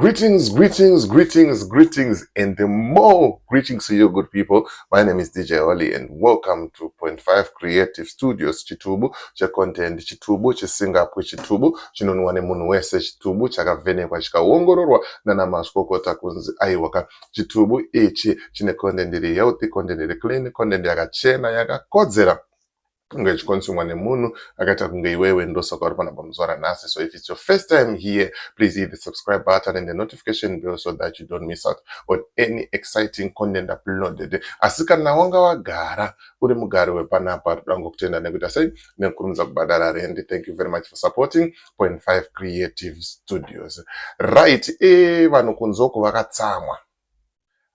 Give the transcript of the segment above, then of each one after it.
Greetings, greetings, greetings, greetings, and the more greetings to you, good people. My name is DJ Oli, and welcome to Point 5 Creative Studios Chitubu, cha content Chitubu, cha Singapore Chitubu, chinonwane munhu wese Chitubu, chakavhenekwa chikaongororwa nana mazvikokota kunzi aiwaka Chitubu ichi chine content iri healthy, content iri clean, content yakachena, yakakodzera kunge chikonzerwa nemunhu akaita kunge iwewe ndosaka uri pana pamuzuva ranhasi. So if it's your first time here, please hit the subscribe button and the notification bell so that you don't miss out on any exciting content uploaded. Asi kana wanga wagara uri mugari wepanapa, toda kutenda nekuita sei nekukurumidza kubhadhara rent. Thank you very much for supporting Point 5 Creative Studios. Right, vanhu kunzoko vakatsamwa.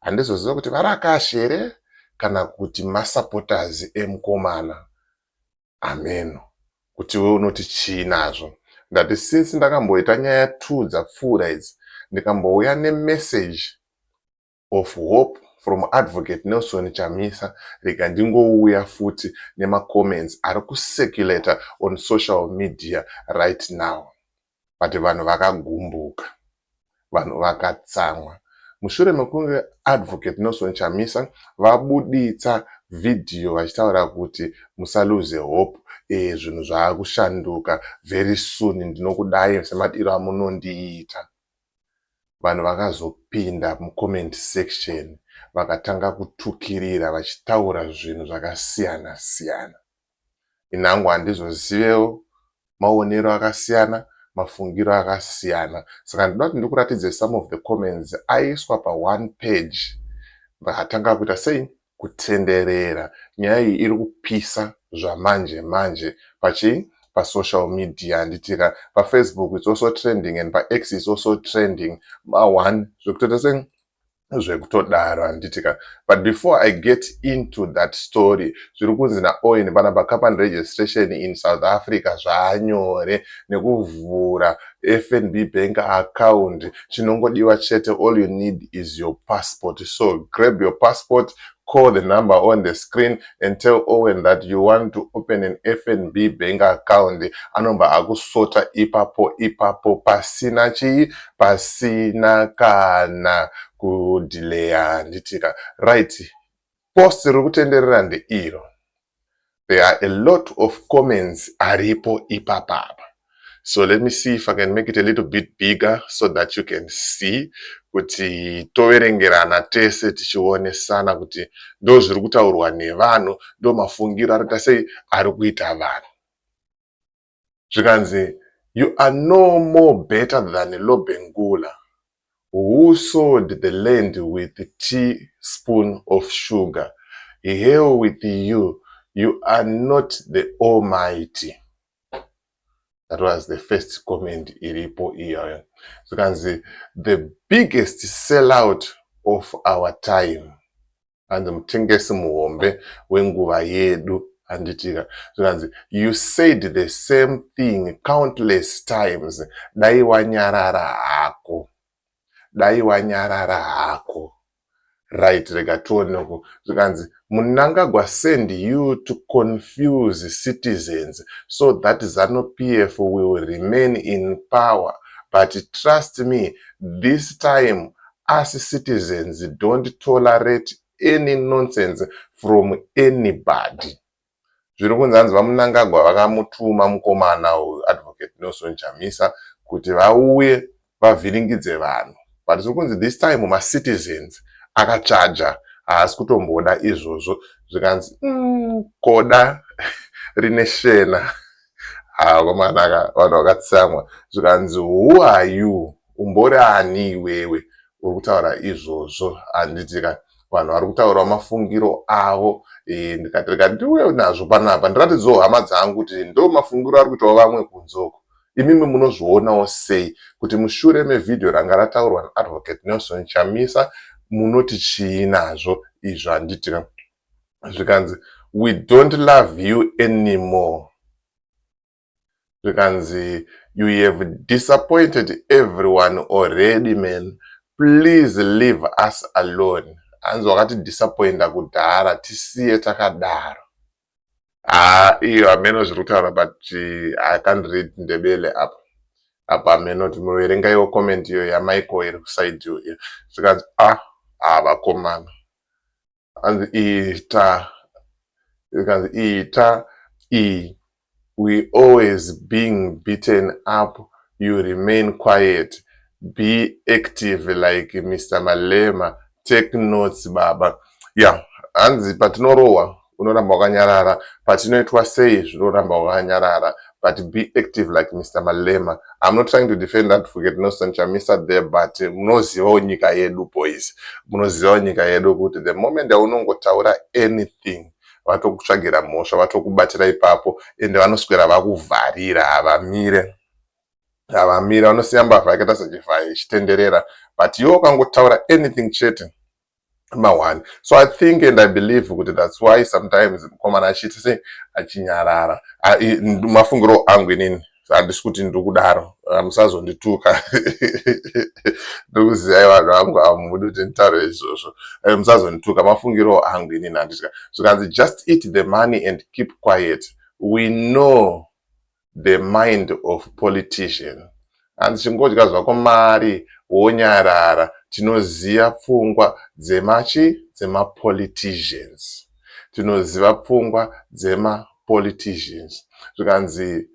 Handizoziva kuti varakashere kana kuti masupporters emukomana. Amen. Kuti wewe unoti chinazvo. Ndati since ndakamboita nyaya 2 dzapfuura idzi, ndikambouya nemessage of hope from Advocate Nelson Chamisa, rega ndingouya futi nema-comments ari kucirculate on social media right now. But vanhu vakagumbuka, vanhu vakatsamwa. Mushure mekunge Advocate Nelson Chamisa vabuditsa video vachitaura kuti musalose hope, zvinhu zvaakushanduka very soon, ndinokudai semadiro amunondiita. Vanhu vakazopinda mucomment section vakatanga kutukirira vachitaura zvinhu zvakasiyana siyana. Inangu handizozivewo, maonero akasiyana, mafungiro akasiyana. Saka ndoda kuti ndikuratidze some of the comments aiswa pa one page. Vakatanga kuita sei? Kutenderera. Nyaya iyi iri kupisa zvamanje manje pa social media. Nditika pa Facebook it's also trending and pa X is also trending. One zvekutoita sei? Zvekutodaro handitika. But before I get into that story, zviri kunzi naOwen panapa company registration in South Africa zvanyore nekuvhura FNB bank account. Chinongodiwa chete, all you need is your passport. So grab your passport, call the number on the screen and tell Owen that you want to open an FNB bank account. Anomba akusota ipapo pasina chi, pasina kana kudelaya nditika. Right, post rikutenderera ndeiro. There are a lot of comments aripo ipapapa. So let me see if I can make it a little bit bigger so that you can see kuti toverengerana tese tichionesana kuti ndo zviri kutaurwa nevanhu, ndo mafungiro arikuita sei ari kuita vanhu. Zvikanzi, you are no more better than Lobengula, who sowed the land with a teaspoon of sugar. Hell with you, you are not the Almighty. That was the first comment iripo iyo. So you can see the biggest sellout of our time. And mtengesi muombe wenguva yedu anditika. So you can see, you said the same thing countless times. Dai wanyarara hako. Dai wanyarara hako. Right, regatonoko. So you can see, Mnangagwa send you to confuse citizens so that ZANU-PF will remain in power. But trust me, this time, us citizens don't tolerate any nonsense from anybody. Zvirokunzanzi vaMnangagwa vakamutuma mukomana Advocate Nelson Chamisa kuti vauye vavhiringidze vanhu. But zvirokunzi this time ma citizens akachaja, haasi kutomboda izvozvo. Zvikanzi koda rine shena. Komana vanhu vakatsamwa. Zvikanzi, who are you? Umbori ani iwewe uri kutaura izvozvo? Handitika vanhu vari kutaura mafungiro avo. Ndikati ndiwe nazvo panapa ndiratidzewo hama dzangu kuti ndo mafungiro ari kuitawo vamwe kunzoko. Imimi munozvionawo sei kuti mushure mevidhio ranga rataurwa naAdvocate Nelson Chamisa munoti chinazvo izvo? Handitika. Zvikanzi, we don't love you anymore. Zvikanzi, you have disappointed everyone already, man. Please leave us alone. Hanzi wakati disappointa kudhara, tisiye takadaro. Iyo ameno zviri kutaura, but I can't read Ndebele up. apa menoti muverenga iwo comment iyo yamichael iri kusaidi iyo zvikanzi vakomana anzi ita we always being beaten up, you remain quiet, be active like Mr. Malema, take notes baba. Yeah, anzi patinorohwa unoramba wakanyarara, patinoitwa sei zvinoramba wakanyarara, but be active like Mr. Malema. I'm not trying to defend that forget no Chamisa there, but munozivawo nyika yedu boys, munozivawo nyika yedu kuti the moment yaunongotaura anything vatokutsvagira mhosva, vatokubatira ipapo ende vanoswera vakuvharira, havamire vanosiya mbavha yakaita sechivhayo ichitenderera, but iwe ukangotaura anything chete one. So I think and I believe kuti that's why sometimes mukomana achiti sei achinyarara. Mafungiro angu inini handisi kuti ndiri kudaro, musazondituka ndikuziva vanhu vangu hamudi kuti nditaure izvozvo, musazondituka, mafungiro angu inini handitya. Zvikanzi just eat the money and keep quiet, we know the mind of politician. Hanzi chingodya zvako mari wonyarara, tinoziva pfungwa dzemapoliticians, tinoziva pfungwa dzemapoliticians. Zvikanzi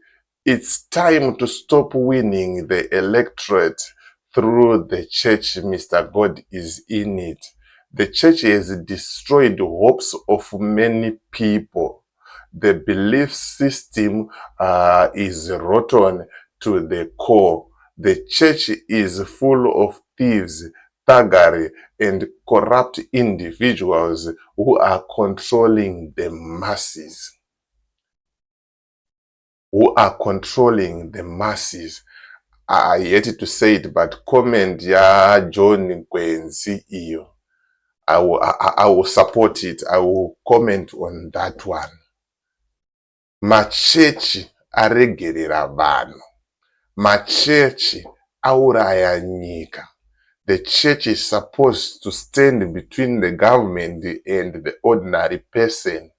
it's time to stop winning the electorate through the church. Mr. God is in it. The church has destroyed hopes of many people. The belief system is rotten to the core. The church is full of thieves, thuggery, and corrupt individuals who are controlling the masses. I hate to say it, but comment ya John Kwenzi iyo, I will support it. I will comment on that one. Machechi aregerera vanhu, machechi auraya nyika. The church is supposed to stand between the government and the ordinary person.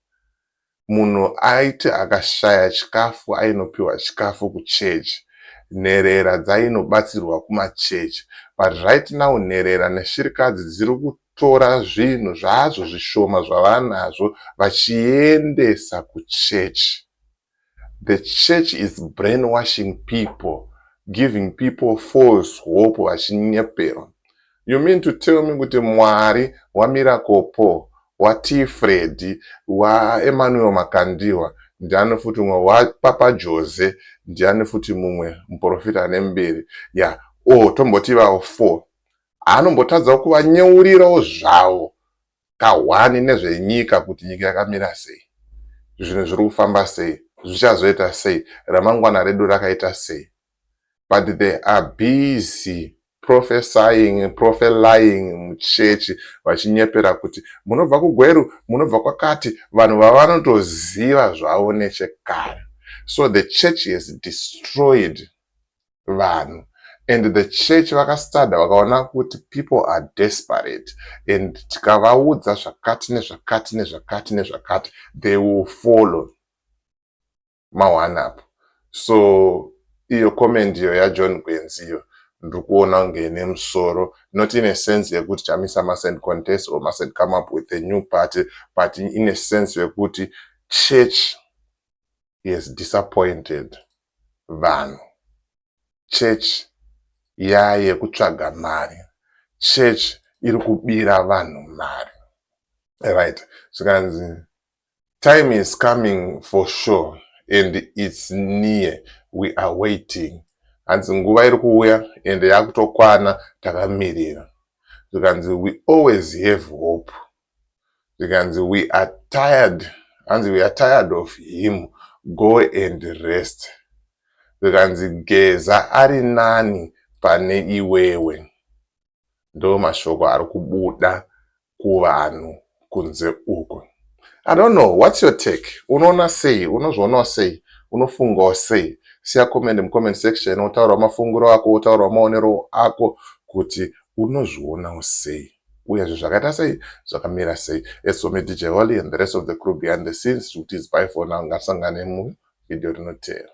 Munhu aiti akashaya chikafu ainopiwa chikafu kuchechi, nherera dzainobatsirwa kumachechi. But right now nherera neshirikadzi dziri kutora zvinhu zvazvo zvishoma zvavanazvo vachiendesa kuchechi. The church is brainwashing people, giving people false hope vachinyeperwa. You mean to tell me kuti Mwari waMiracle Paul, waT Fred, waEmmanuel Makandiwa, ndiani futi mumwe waPapa Jose, ndiani futi mumwe muprofita anemberi, tomboti vavo 4, anombotadza kuvanyeurirawo zvavo kahwani nezvenyika kuti nyika yakamira sei, zvinhu zviri kufamba sei, zvichazoita sei, ramangwana redu rakaita sei. But they are busy prophesying muchechi vachinyepera kuti munobva kugweru, munobva kwakati, vanhu vavanotoziva zvavo nechekare. So the church has destroyed vanhu, and the church vakastada vakaona kuti people are desperate, and tikavaudza zvakati nezvakati nezvakati nezvakati, they will follow. Mawanapo. So iyo comment iyo yaJohn Kwenzi iyo ndiri kuona ngene musoro, not in a sense yekuti Chamisa mustn't contest or mustn't come up with a new party, but in a sense yekuti church is disappointed vanhu. Church yekutsvaga mari, church iri kubira vanhu mari. Right, so time is coming for sure, and it's near. We are waiting. Hanzi nguva iri kuuya and yakutokwana takamirira. We always have hope. We are tired. Hanzi we are tired of him. Go and rest. Geza ari nani pane iwewe. Ndo mashoko ari kubuda kuvanhu kunze uko. I don't know, what's your take? Unoona sei? Unozvionawo sei? Unofungawo sei? Siya comment mucomment section, utaura mafungiro ako, utaura maonero ako kuti unozvionawo sei? Uye zvakaita sei? Zvakamira sei? It's me DJ Holly and the rest of the crew behind the scenes. It is bye for now. Ngasangane mu video rinotevera.